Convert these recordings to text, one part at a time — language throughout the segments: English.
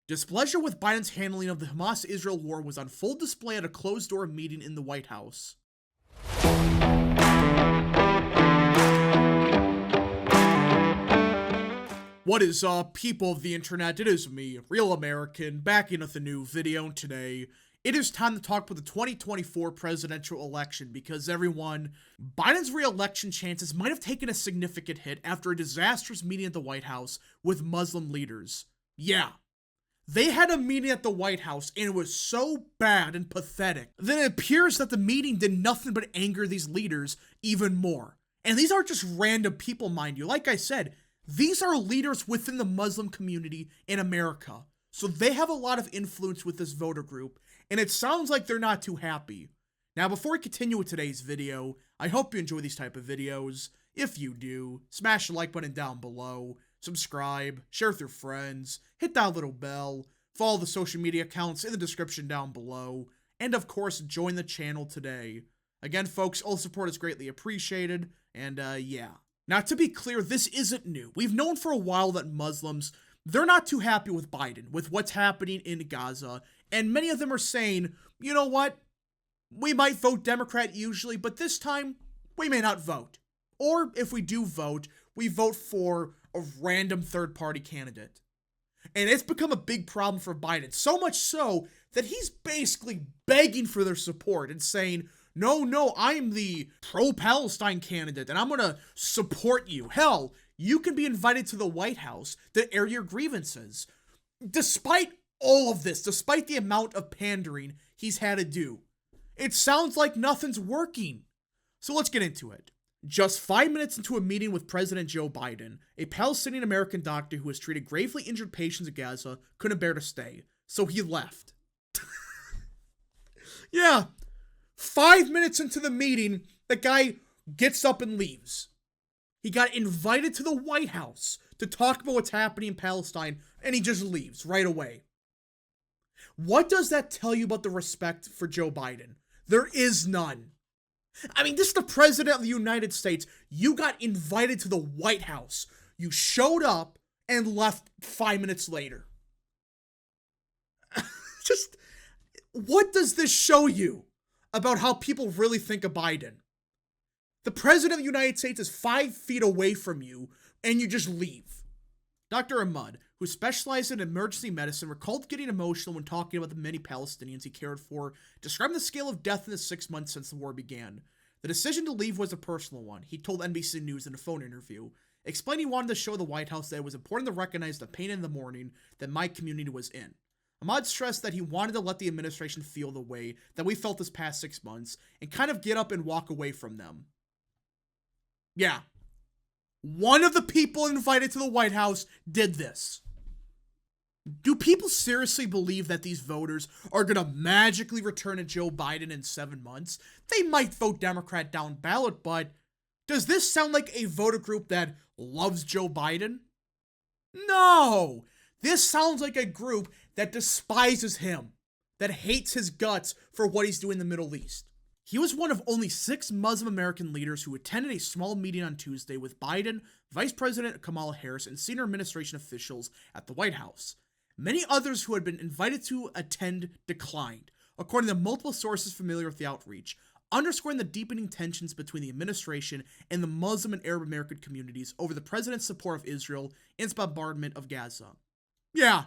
Displeasure with Biden's handling of the Hamas-Israel war was on full display at a closed-door meeting in the White House. What is up, people of the internet? It is me, Real American, back in with a new video. Today, it is time to talk about the 2024 presidential election because everyone, Biden's re-election chances might have taken a significant hit after a disastrous meeting at the White House with Muslim leaders. Yeah. They had a meeting at the White House and it was so bad and pathetic that it appears that the meeting did nothing but anger these leaders even more. And these aren't just random people, mind you. Like I said, these are leaders within the Muslim community in America. So they have a lot of influence with this voter group, and it sounds like they're not too happy. Now, before we continue with today's video, I hope you enjoy these type of videos. If you do, smash the like button down below, subscribe, share with your friends, hit that little bell, follow the social media accounts in the description down below, and of course, join the channel today. Again, folks, all support is greatly appreciated, and yeah. Now, to be clear, this isn't new. We've known for a while that Muslims, they're not too happy with Biden, with what's happening in Gaza, and many of them are saying, you know what, we might vote Democrat usually, but this time, we may not vote. Or, if we do vote, we vote for a random third-party candidate. And it's become a big problem for Biden, so much so that he's basically begging for their support and saying, no, I'm the pro-Palestine candidate, and I'm gonna support you. Hell, you can be invited to the White House to air your grievances. Despite all of this, despite the amount of pandering he's had to do, it sounds like nothing's working. So let's get into it. Just 5 minutes into a meeting with President Joe Biden, a Palestinian-American doctor who has treated gravely injured patients in Gaza couldn't bear to stay, so he left. Yeah. 5 minutes into the meeting, the guy gets up and leaves. He got invited to the White House to talk about what's happening in Palestine, and he just leaves right away. What does that tell you about the respect for Joe Biden? There is none. I mean, this is the President of the United States. You got invited to the White House. You showed up and left 5 minutes later. Just, what does this show you about how people really think of Biden? The President of the United States is 5 feet away from you, and you just leave. Dr. Ahmad, who specialized in emergency medicine, recalled getting emotional when talking about the many Palestinians he cared for, describing the scale of death in the 6 months since the war began. The decision to leave was a personal one, he told NBC News in a phone interview, explaining he wanted to show the White House that it was important to recognize the pain in the mourning that my community was in. Ahmad stressed that he wanted to let the administration feel the way that we felt this past 6 months and kind of get up and walk away from them. Yeah. One of the people invited to the White House did this. Do people seriously believe that these voters are going to magically return to Joe Biden in 7 months? They might vote Democrat down ballot, but does this sound like a voter group that loves Joe Biden? No! This sounds like a group that despises him, that hates his guts for what he's doing in the Middle East. He was one of only 6 Muslim American leaders who attended a small meeting on Tuesday with Biden, Vice President Kamala Harris, and senior administration officials at the White House. Many others who had been invited to attend declined, according to multiple sources familiar with the outreach, underscoring the deepening tensions between the administration and the Muslim and Arab American communities over the president's support of Israel and its bombardment of Gaza. Yeah.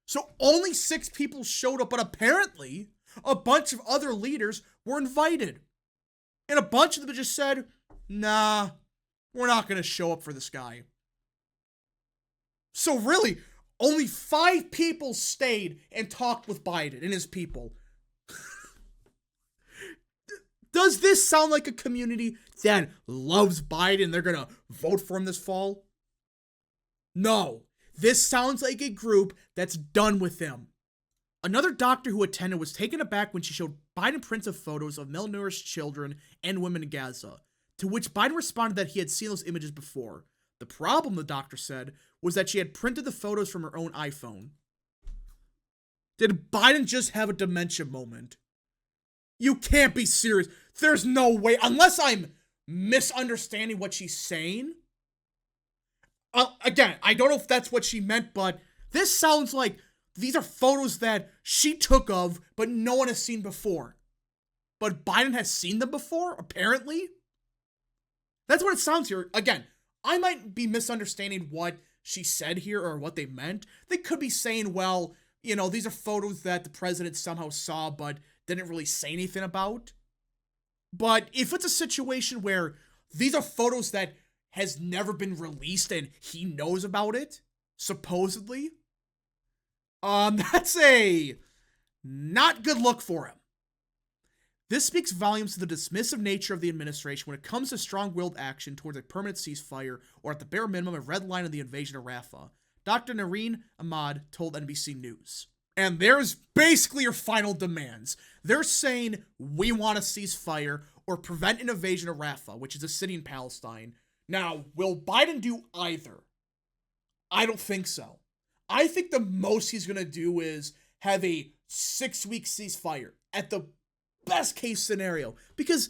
So only 6 people showed up, but apparently a bunch of other leaders were invited. And a bunch of them just said, nah, we're not going to show up for this guy. So really, only 5 people stayed and talked with Biden and his people. Does this sound like a community that loves Biden? They're going to vote for him this fall? No. This sounds like a group that's done with him. Another doctor who attended was taken aback when she showed Biden prints of photos of malnourished children and women in Gaza, to which Biden responded that he had seen those images before. The problem, the doctor said, was that she had printed the photos from her own iPhone. Did Biden just have a dementia moment? You can't be serious. There's no way, unless I'm misunderstanding what she's saying. Again, I don't know if that's what she meant, but this sounds like these are photos that she took of, but no one has seen before. But Biden has seen them before, apparently? That's what it sounds here. Again, I might be misunderstanding what she said here or what they meant. They could be saying, well, you know, these are photos that the president somehow saw but didn't really say anything about. But if it's a situation where these are photos that has never been released and he knows about it, supposedly, that's a not good look for him. This speaks volumes to the dismissive nature of the administration when it comes to strong-willed action towards a permanent ceasefire or at the bare minimum a red line of the invasion of Rafah, Dr. Nareen Ahmad told NBC News. And there's basically your final demands. They're saying we want a ceasefire or prevent an invasion of Rafah, which is a city in Palestine. Now, will Biden do either? I don't think so. I think the most he's going to do is have a 6-week ceasefire at the best case scenario, because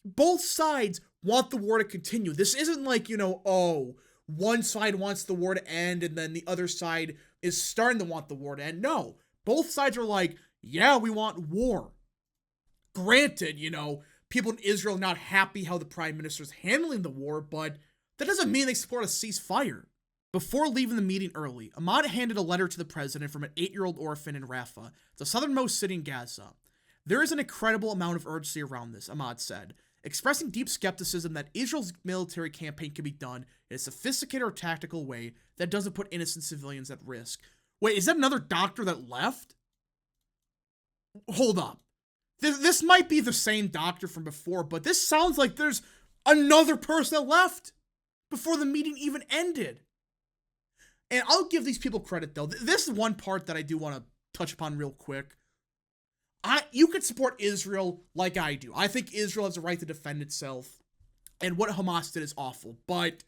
both sides want the war to continue. This isn't like, you know, oh, one side wants the war to end and then the other side is starting to want the war to end. No, both sides are like, yeah, we want war. Granted, you know, people in Israel are not happy how the prime minister is handling the war, but that doesn't mean they support a ceasefire. Before leaving the meeting early, Ahmad handed a letter to the president from an 8-year-old orphan in Rafah, the southernmost city in Gaza. There is an incredible amount of urgency around this, Ahmad said, expressing deep skepticism that Israel's military campaign can be done in a sophisticated or tactical way that doesn't put innocent civilians at risk. Wait, is that another doctor that left? Hold up. This might be the same doctor from before, but this sounds like there's another person that left before the meeting even ended. And I'll give these people credit, though. This is one part that I do want to touch upon real quick. You could support Israel like I do. I think Israel has a right to defend itself, and what Hamas did is awful. But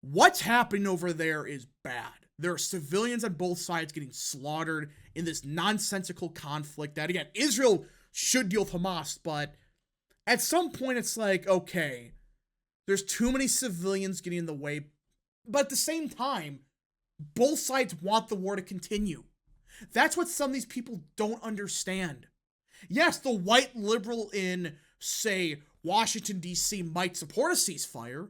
what's happening over there is bad. There are civilians on both sides getting slaughtered in this nonsensical conflict that, again, Israel should deal with Hamas, but at some point it's like, okay, there's too many civilians getting in the way, but at the same time, both sides want the war to continue. That's what some of these people don't understand. Yes, the white liberal in, say, Washington, D.C. might support a ceasefire,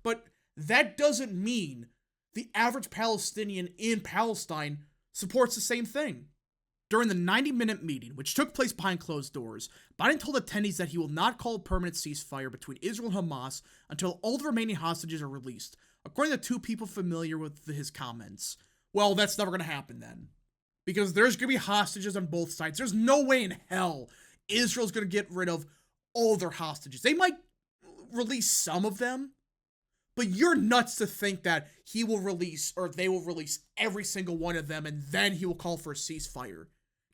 but that doesn't mean the average Palestinian in Palestine supports the same thing. During the 90-minute meeting, which took place behind closed doors, Biden told attendees that he will not call a permanent ceasefire between Israel and Hamas until all the remaining hostages are released, according to 2 people familiar with his comments. Well, that's never going to happen then, because there's going to be hostages on both sides. There's no way in hell Israel's going to get rid of all their hostages. They might release some of them, but you're nuts to think that he will release, or they will release every single one of them, and then he will call for a ceasefire.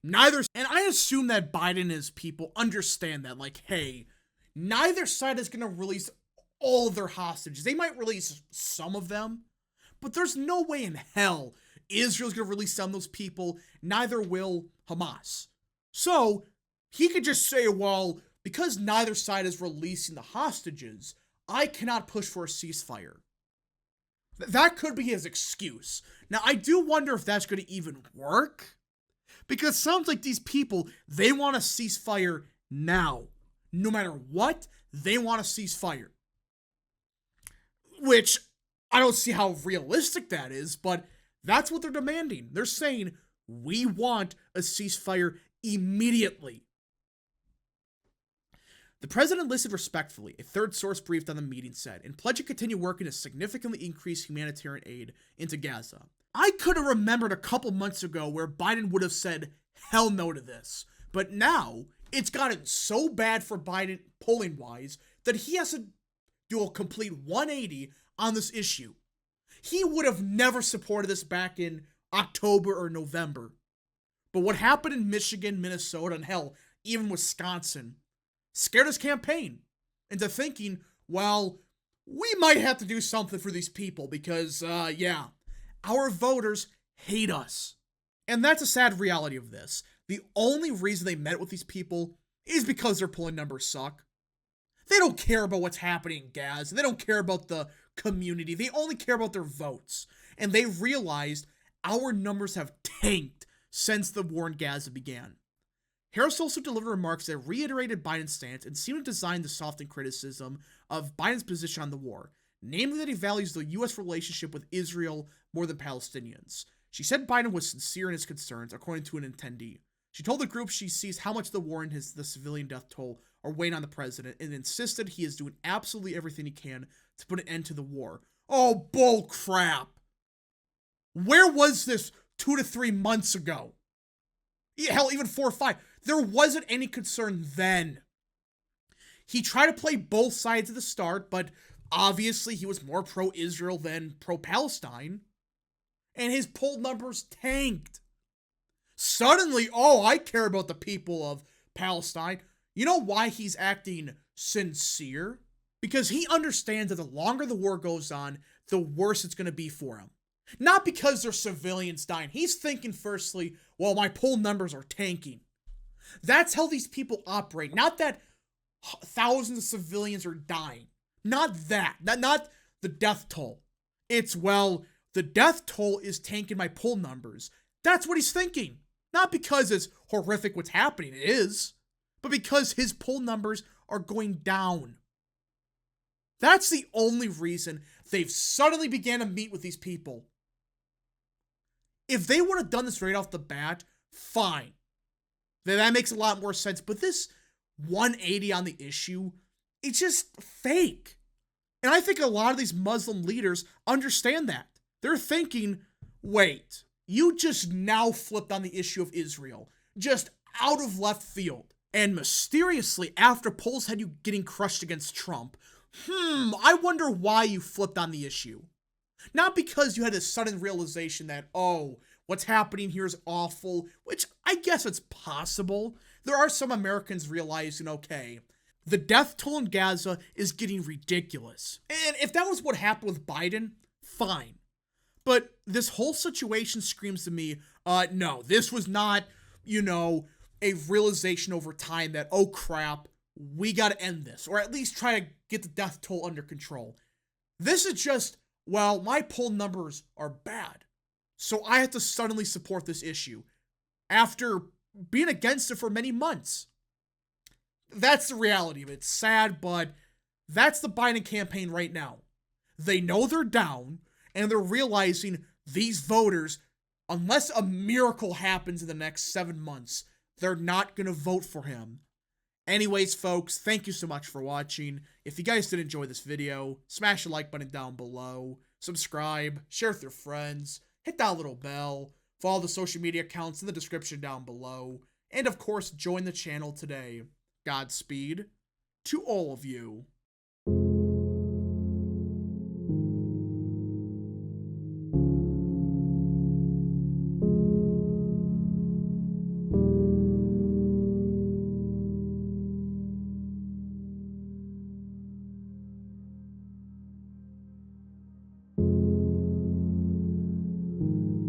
Neither, and I assume that Biden and his people understand that, like, hey, neither side is going to release all of their hostages. They might release some of them, but there's no way in hell Israel's going to release some of those people. Neither will Hamas. So he could just say, well, because neither side is releasing the hostages, I cannot push for a ceasefire. That could be his excuse. Now, I do wonder if that's going to even work, because it sounds like these people, they want a ceasefire now. No matter what, they want a ceasefire. Which, I don't see how realistic that is, but that's what they're demanding. They're saying, we want a ceasefire immediately. The president listened respectfully, a third source briefed on the meeting said, and pledged to continue working to significantly increase humanitarian aid into Gaza. I could have remembered a couple months ago where Biden would have said hell no to this, but now it's gotten so bad for Biden polling-wise that he has to do a complete 180 on this issue. He would have never supported this back in October or November. But what happened in Michigan, Minnesota, and hell, even Wisconsin, scared his campaign into thinking, well, we might have to do something for these people because, yeah, our voters hate us. And that's a sad reality of this. The only reason they met with these people is because their polling numbers suck. They don't care about what's happening in Gaza. They don't care about the community. They only care about their votes. And they realized our numbers have tanked since the war in Gaza began. Harris also delivered remarks that reiterated Biden's stance and seemed designed to soften criticism of Biden's position on the war, namely that he values the U.S. relationship with Israel more than Palestinians. She said Biden was sincere in his concerns, according to an attendee. She told the group she sees how much the war and the civilian death toll are weighing on the president, and insisted he is doing absolutely everything he can to put an end to the war. Oh, bull crap. Where was this 2 to 3 months ago? Yeah, hell, even 4 or 5. There wasn't any concern then. He tried to play both sides at the start, but obviously he was more pro-Israel than pro-Palestine. And his poll numbers tanked. Suddenly, oh, I care about the people of Palestine. You know why he's acting sincere? Because he understands that the longer the war goes on, the worse it's going to be for him. Not because there's civilians dying. He's thinking firstly, well, my poll numbers are tanking. That's how these people operate. Not that thousands of civilians are dying. Not that. Not the death toll. It's, well, the death toll is tanking my poll numbers. That's what he's thinking. Not because it's horrific what's happening. It is. But because his poll numbers are going down. That's the only reason they've suddenly began to meet with these people. If they would have done this right off the bat, fine. Then that makes a lot more sense. But this 180 on the issue, it's just fake. And I think a lot of these Muslim leaders understand that. They're thinking, wait, you just now flipped on the issue of Israel. Just out of left field. And mysteriously, after polls had you getting crushed against Trump, I wonder why you flipped on the issue. Not because you had a sudden realization that, oh, what's happening here is awful, which I guess it's possible. There are some Americans realizing, okay, the death toll in Gaza is getting ridiculous. And if that was what happened with Biden, fine. But this whole situation screams to me, no, this was not, a realization over time that, oh crap, we gotta end this. Or at least try to get the death toll under control. This is just, well, my poll numbers are bad, so I have to suddenly support this issue after being against it for many months. That's the reality of it. It's sad, but that's the Biden campaign right now. They know they're down, and they're realizing these voters, unless a miracle happens in the next 7 months, they're not going to vote for him. Anyways, folks, thank you so much for watching. If you guys did enjoy this video, smash the like button down below, subscribe, share with your friends, hit that little bell, follow the social media accounts in the description down below, and of course, join the channel today. Godspeed to all of you.